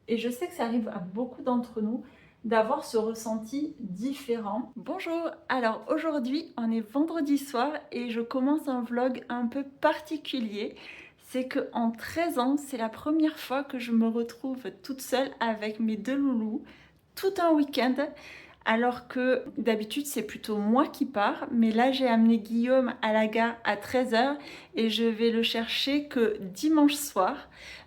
Et je sais que ça arrive à beaucoup d'entre nous d'avoir ce ressenti différent. Bonjour, alors aujourd'hui on est vendredi soir et je commence un vlog un peu particulier. C'est que en 13 ans, c'est la première fois que je me retrouve toute seule avec mes deux loulous, tout un week-end. Alors que d'habitude c'est plutôt moi qui pars, mais là j'ai amené Guillaume à la gare à 13 h et je vais le chercher que dimanche soir.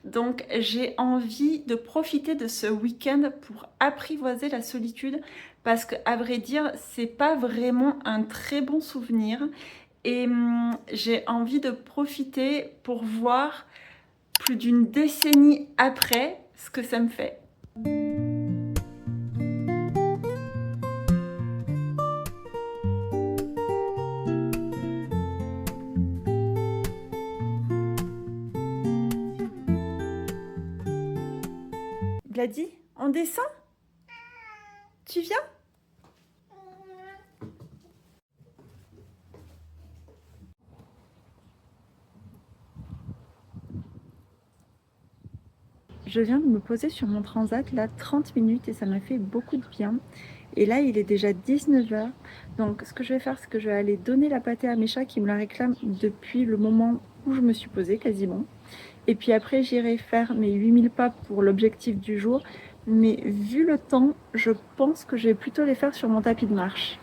Donc j'ai envie de profiter de ce week-end pour apprivoiser la solitude parce que à vrai dire c'est pas vraiment un très bon souvenir et j'ai envie de profiter pour voir plus d'une décennie après ce que ça me fait. Gladys, on descend? Tu viens? Je viens de me poser sur mon transat là 30 minutes et ça m'a fait beaucoup de bien. Et là il est déjà 19 h. Donc ce que je vais faire, c'est que je vais aller donner la pâtée à mes chats qui me la réclament depuis le moment où je me suis posée quasiment. Et puis après j'irai faire mes 8000 pas pour l'objectif du jour. Mais vu le temps, je pense que je vais plutôt les faire sur mon tapis de marche.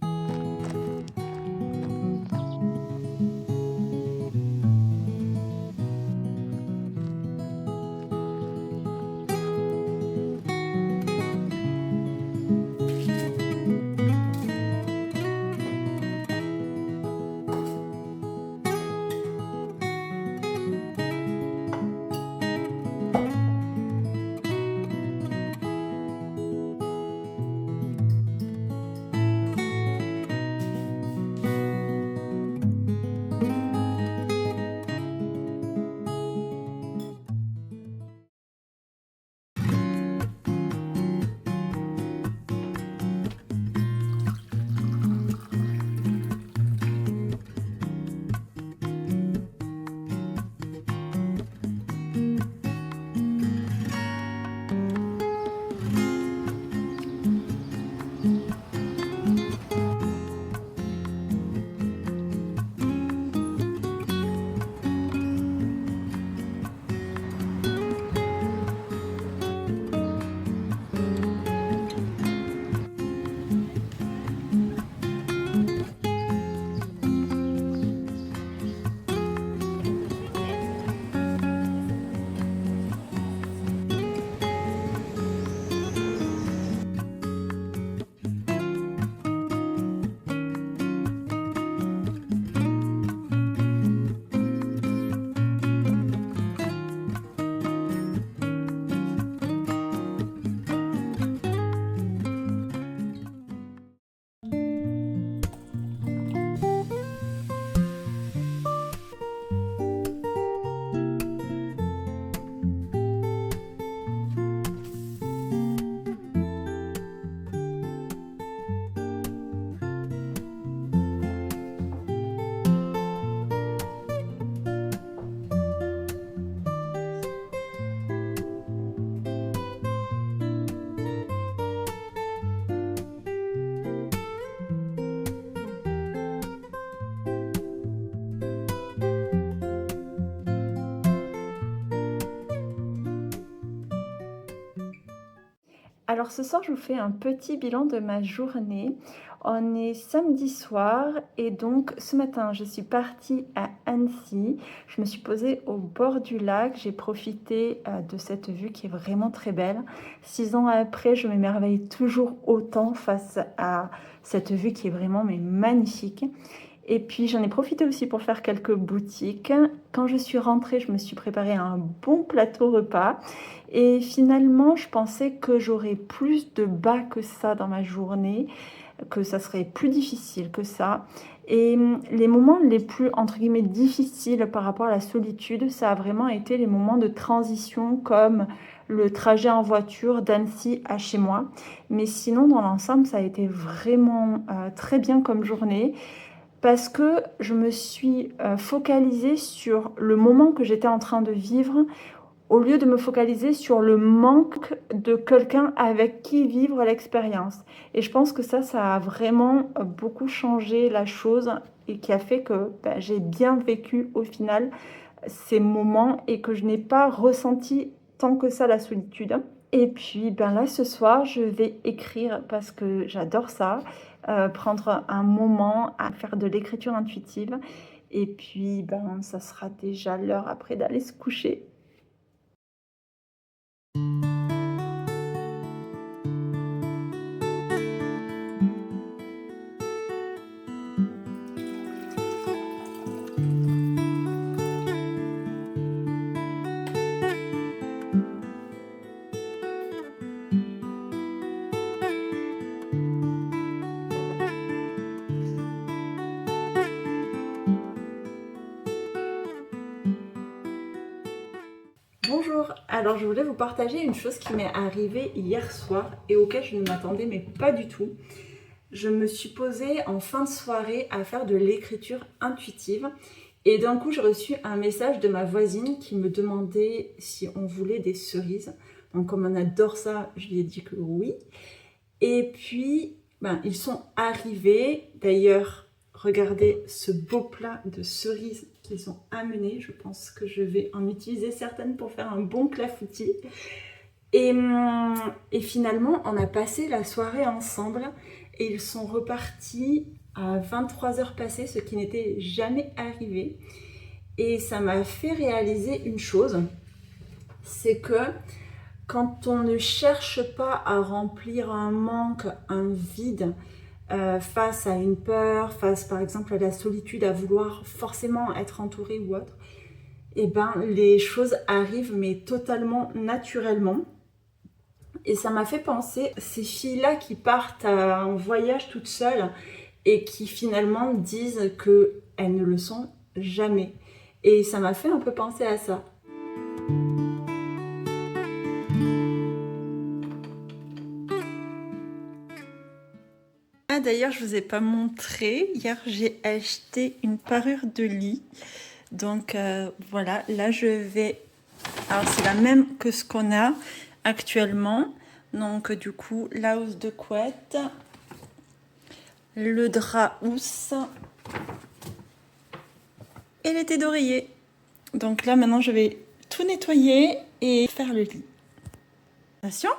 Alors ce soir, je vous fais un petit bilan de ma journée. On est samedi soir et donc ce matin, je suis partie à Annecy. Je me suis posée au bord du lac. J'ai profité de cette vue qui est vraiment très belle. 6 ans après, je m'émerveille toujours autant face à cette vue qui est vraiment magnifique. Et puis j'en ai profité aussi pour faire quelques boutiques. Quand je suis rentrée, je me suis préparé un bon plateau repas. Et finalement, je pensais que j'aurais plus de bas que ça dans ma journée, que ça serait plus difficile que ça. Et les moments les plus, entre guillemets, difficiles par rapport à la solitude, ça a vraiment été les moments de transition comme le trajet en voiture d'Annecy à chez moi. Mais sinon, dans l'ensemble, ça a été vraiment très bien comme journée parce que je me suis focalisée sur le moment que j'étais en train de vivre au lieu de me focaliser sur le manque de quelqu'un avec qui vivre l'expérience. Et je pense que ça a vraiment beaucoup changé la chose et qui a fait que j'ai bien vécu au final ces moments et que je n'ai pas ressenti tant que ça la solitude. Et puis là ce soir je vais écrire parce que j'adore ça, prendre un moment à faire de l'écriture intuitive et puis ça sera déjà l'heure après d'aller se coucher. Bonjour, alors je voulais vous partager une chose qui m'est arrivée hier soir et auquel je ne m'attendais mais pas du tout. Je me suis posée en fin de soirée à faire de l'écriture intuitive et d'un coup j'ai reçu un message de ma voisine qui me demandait si on voulait des cerises. Donc comme on adore ça, je lui ai dit que oui. Et puis ils sont arrivés. D'ailleurs, regardez ce beau plat de cerises qu'ils ont amené. Je pense que je vais en utiliser certaines pour faire un bon clafoutis. Et finalement, on a passé la soirée ensemble et ils sont repartis à 23h passées, ce qui n'était jamais arrivé. Et ça m'a fait réaliser une chose, c'est que quand on ne cherche pas à remplir un manque, un vide, face à une peur, face par exemple à la solitude, à vouloir forcément être entouré ou autre, les choses arrivent mais totalement naturellement. Et ça m'a fait penser ces filles-là qui partent en voyage toutes seules et qui finalement disent qu'elles ne le sont jamais. Et ça m'a fait un peu penser à ça. Ah d'ailleurs, je vous ai pas montré. Hier, j'ai acheté une parure de lit. Donc voilà, là je vais... Alors c'est la même que ce qu'on a actuellement. Donc du coup, la housse de couette, le drap housse et l'été d'oreiller. Donc là maintenant, je vais tout nettoyer et faire le lit. Attention!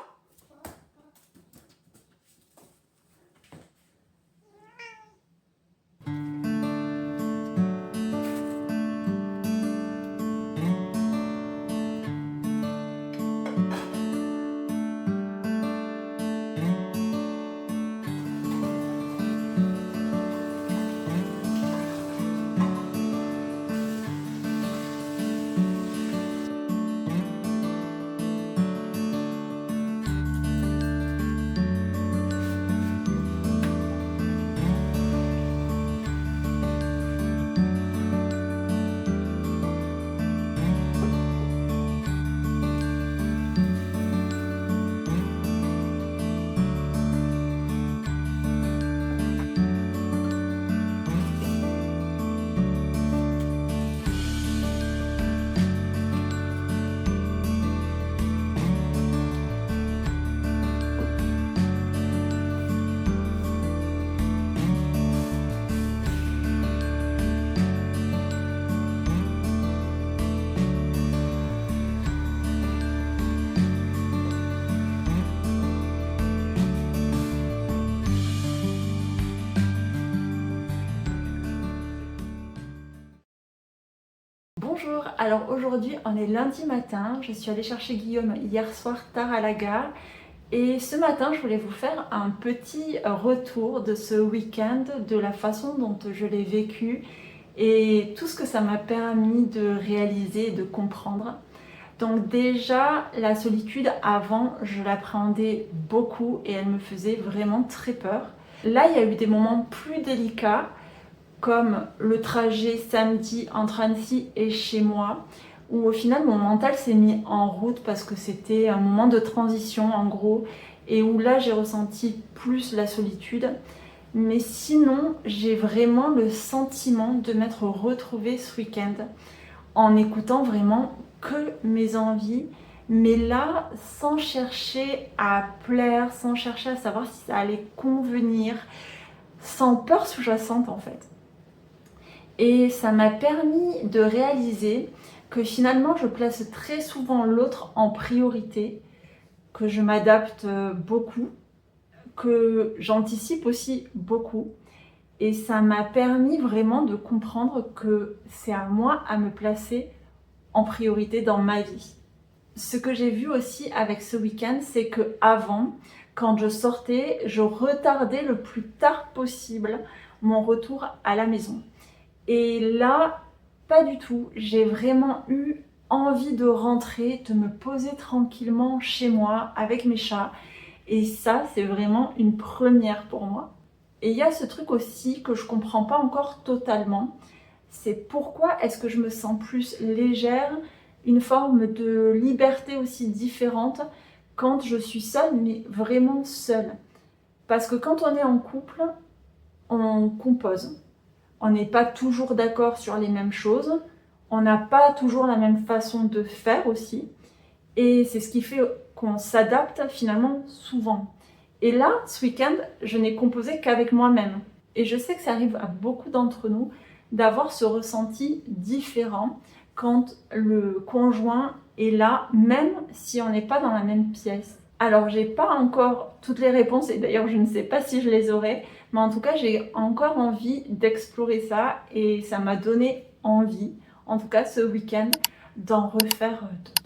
Bonjour, alors aujourd'hui on est lundi matin, je suis allée chercher Guillaume hier soir tard à la gare et ce matin je voulais vous faire un petit retour de ce week-end, de la façon dont je l'ai vécu et tout ce que ça m'a permis de réaliser et de comprendre. Donc déjà la solitude avant je l'appréhendais beaucoup et elle me faisait vraiment très peur. Là il y a eu des moments plus délicats comme le trajet samedi entre Annecy et chez moi, où au final mon mental s'est mis en route parce que c'était un moment de transition en gros, et où là j'ai ressenti plus la solitude. Mais sinon, j'ai vraiment le sentiment de m'être retrouvée ce week-end en écoutant vraiment que mes envies, mais là, sans chercher à plaire, sans chercher à savoir si ça allait convenir, sans peur sous-jacente en fait. Et ça m'a permis de réaliser que finalement, je place très souvent l'autre en priorité, que je m'adapte beaucoup, que j'anticipe aussi beaucoup. Et ça m'a permis vraiment de comprendre que c'est à moi à me placer en priorité dans ma vie. Ce que j'ai vu aussi avec ce week-end, c'est que avant, quand je sortais, je retardais le plus tard possible mon retour à la maison. Et là, pas du tout. J'ai vraiment eu envie de rentrer, de me poser tranquillement chez moi avec mes chats. Et ça, c'est vraiment une première pour moi. Et il y a ce truc aussi que je comprends pas encore totalement. C'est pourquoi est-ce que je me sens plus légère, une forme de liberté aussi différente quand je suis seule, mais vraiment seule. Parce que quand on est en couple, on compose. On n'est pas toujours d'accord sur les mêmes choses. On n'a pas toujours la même façon de faire aussi. Et c'est ce qui fait qu'on s'adapte finalement souvent. Et là, ce week-end, je n'ai composé qu'avec moi-même. Et je sais que ça arrive à beaucoup d'entre nous d'avoir ce ressenti différent quand le conjoint est là, même si on n'est pas dans la même pièce. Alors, j'ai pas encore toutes les réponses, et d'ailleurs, je ne sais pas si je les aurai, mais en tout cas, j'ai encore envie d'explorer ça, et ça m'a donné envie, en tout cas ce week-end, d'en refaire d'autres.